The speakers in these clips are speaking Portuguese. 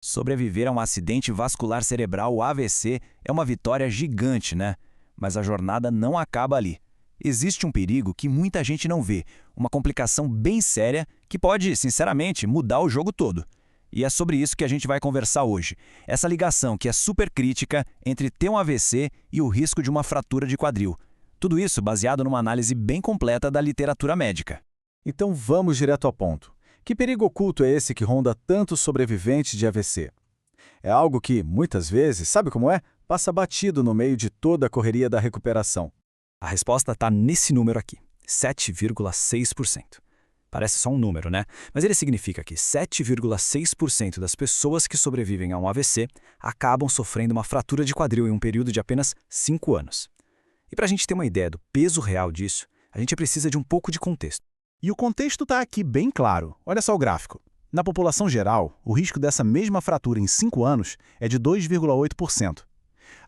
Sobreviver a um acidente vascular cerebral AVC é uma vitória gigante, né? Mas a jornada não acaba ali. Existe um perigo que muita gente não vê, uma complicação bem séria que pode, sinceramente, mudar o jogo todo. E é sobre isso que a gente vai conversar hoje. Essa ligação que é super crítica entre ter um AVC e o risco de uma fratura de quadril. Tudo isso baseado numa análise bem completa da literatura médica. Então vamos direto ao ponto. Que perigo oculto é esse que ronda tantos sobreviventes de AVC? É algo que, muitas vezes, sabe como é? Passa batido no meio de toda a correria da recuperação. A resposta está nesse número aqui, 7,6%. Parece só um número, né? Mas ele significa que 7,6% das pessoas que sobrevivem a um AVC acabam sofrendo uma fratura de quadril em um período de apenas 5 anos. E para a gente ter uma ideia do peso real disso, a gente precisa de um pouco de contexto. E o contexto está aqui bem claro. Olha só o gráfico. Na população geral, o risco dessa mesma fratura em 5 anos é de 2,8%.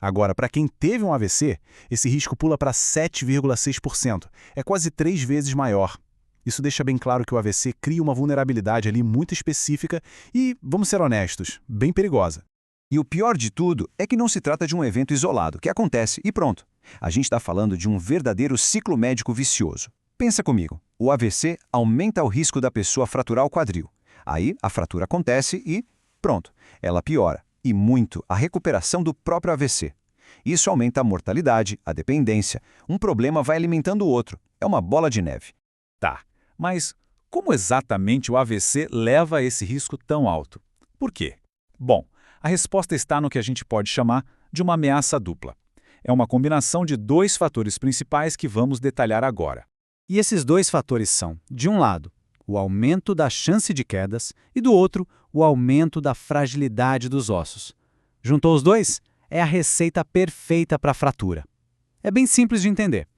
Agora, para quem teve um AVC, esse risco pula para 7,6%. É quase 3 vezes maior. Isso deixa bem claro que o AVC cria uma vulnerabilidade ali muito específica e, vamos ser honestos, bem perigosa. E o pior de tudo é que não se trata de um evento isolado, que acontece e pronto. A gente está falando de um verdadeiro ciclo médico vicioso. Pensa comigo, o AVC aumenta o risco da pessoa fraturar o quadril. Aí a fratura acontece e, pronto, ela piora, e muito, a recuperação do próprio AVC. Isso aumenta a mortalidade, a dependência. Um problema vai alimentando o outro. É uma bola de neve. Tá, mas como exatamente o AVC leva a esse risco tão alto? Por quê? Bom, a resposta está no que a gente pode chamar de uma ameaça dupla. É uma combinação de 2 fatores principais que vamos detalhar agora. E esses 2 fatores são, de um lado, o aumento da chance de quedas e, do outro, o aumento da fragilidade dos ossos. Juntou os dois? É a receita perfeita para a fratura. É bem simples de entender.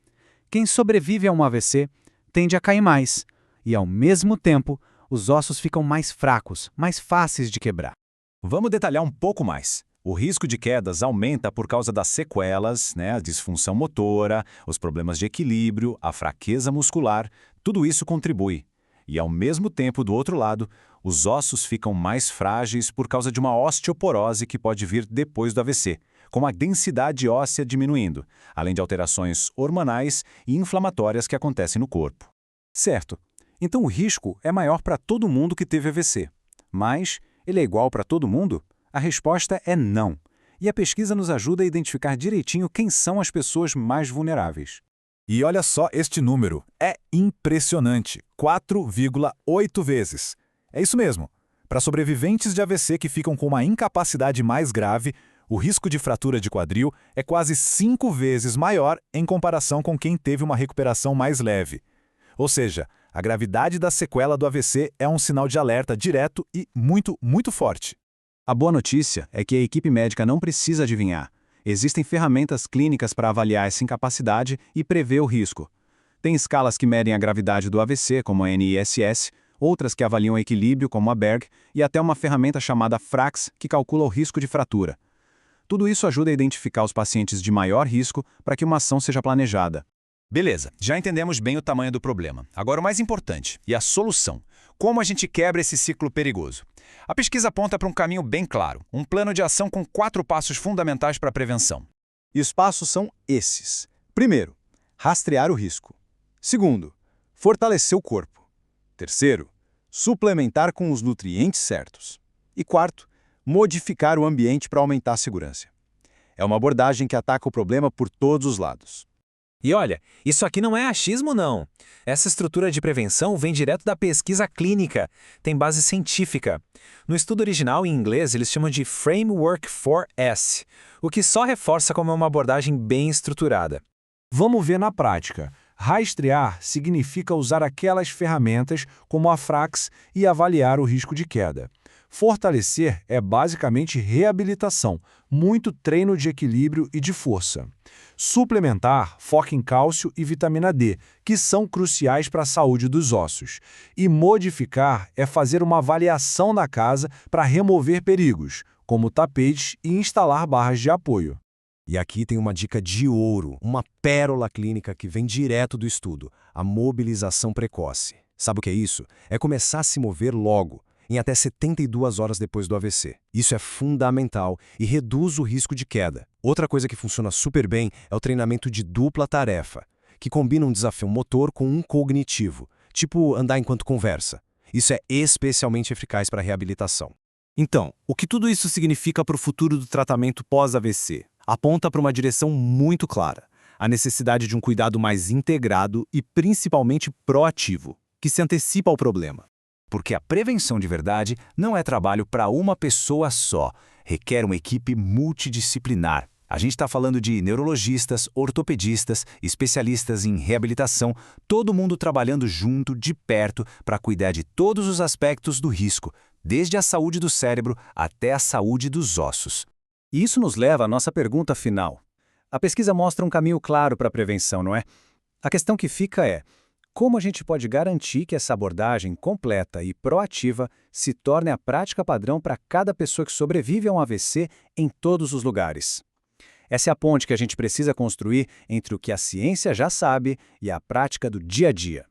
Quem sobrevive a um AVC tende a cair mais e, ao mesmo tempo, os ossos ficam mais fracos, mais fáceis de quebrar. Vamos detalhar um pouco mais. O risco de quedas aumenta por causa das sequelas, a disfunção motora, os problemas de equilíbrio, a fraqueza muscular, tudo isso contribui. E ao mesmo tempo, do outro lado, os ossos ficam mais frágeis por causa de uma osteoporose que pode vir depois do AVC, com a densidade óssea diminuindo, além de alterações hormonais e inflamatórias que acontecem no corpo. Certo. Então o risco é maior para todo mundo que teve AVC. Mas ele é igual para todo mundo? A resposta é não. E a pesquisa nos ajuda a identificar direitinho quem são as pessoas mais vulneráveis. E olha só este número. É impressionante. 4,8 vezes. É isso mesmo. Para sobreviventes de AVC que ficam com uma incapacidade mais grave, o risco de fratura de quadril é quase 5 vezes maior em comparação com quem teve uma recuperação mais leve. Ou seja, a gravidade da sequela do AVC é um sinal de alerta direto e muito, muito forte. A boa notícia é que a equipe médica não precisa adivinhar. Existem ferramentas clínicas para avaliar essa incapacidade e prever o risco. Tem escalas que medem a gravidade do AVC, como a NISS, outras que avaliam o equilíbrio, como a Berg, e até uma ferramenta chamada FRAX, que calcula o risco de fratura. Tudo isso ajuda a identificar os pacientes de maior risco para que uma ação seja planejada. Beleza, já entendemos bem o tamanho do problema. Agora o mais importante, e a solução. Como a gente quebra esse ciclo perigoso? A pesquisa aponta para um caminho bem claro, um plano de ação com 4 passos fundamentais para a prevenção. E os passos são esses. Primeiro, rastrear o risco. Segundo, fortalecer o corpo. Terceiro, suplementar com os nutrientes certos. E quarto, modificar o ambiente para aumentar a segurança. É uma abordagem que ataca o problema por todos os lados. E olha, isso aqui não é achismo não. Essa estrutura de prevenção vem direto da pesquisa clínica, tem base científica. No estudo original em inglês eles chamam de Framework 4S, o que só reforça como é uma abordagem bem estruturada. Vamos ver na prática. Rastrear significa usar aquelas ferramentas como a FRAX e avaliar o risco de queda. Fortalecer é basicamente reabilitação, muito treino de equilíbrio e de força. Suplementar foca em cálcio e vitamina D, que são cruciais para a saúde dos ossos. E modificar é fazer uma avaliação da casa para remover perigos, como tapetes e instalar barras de apoio. E aqui tem uma dica de ouro, uma pérola clínica que vem direto do estudo, a mobilização precoce. Sabe o que é isso? É começar a se mover logo. em até 72 horas depois do AVC. Isso é fundamental e reduz o risco de queda. Outra coisa que funciona super bem é o treinamento de dupla tarefa, que combina um desafio motor com um cognitivo, tipo andar enquanto conversa. Isso é especialmente eficaz para a reabilitação. Então, o que tudo isso significa para o futuro do tratamento pós-AVC? Aponta para uma direção muito clara: a necessidade de um cuidado mais integrado e principalmente proativo, que se antecipa ao problema. Porque a prevenção de verdade não é trabalho para uma pessoa só, requer uma equipe multidisciplinar. A gente está falando de neurologistas, ortopedistas, especialistas em reabilitação, todo mundo trabalhando junto, de perto, para cuidar de todos os aspectos do risco, desde a saúde do cérebro até a saúde dos ossos. E isso nos leva à nossa pergunta final. A pesquisa mostra um caminho claro para a prevenção, não é? A questão que fica é: como a gente pode garantir que essa abordagem completa e proativa se torne a prática padrão para cada pessoa que sobrevive a um AVC em todos os lugares? Essa é a ponte que a gente precisa construir entre o que a ciência já sabe e a prática do dia a dia.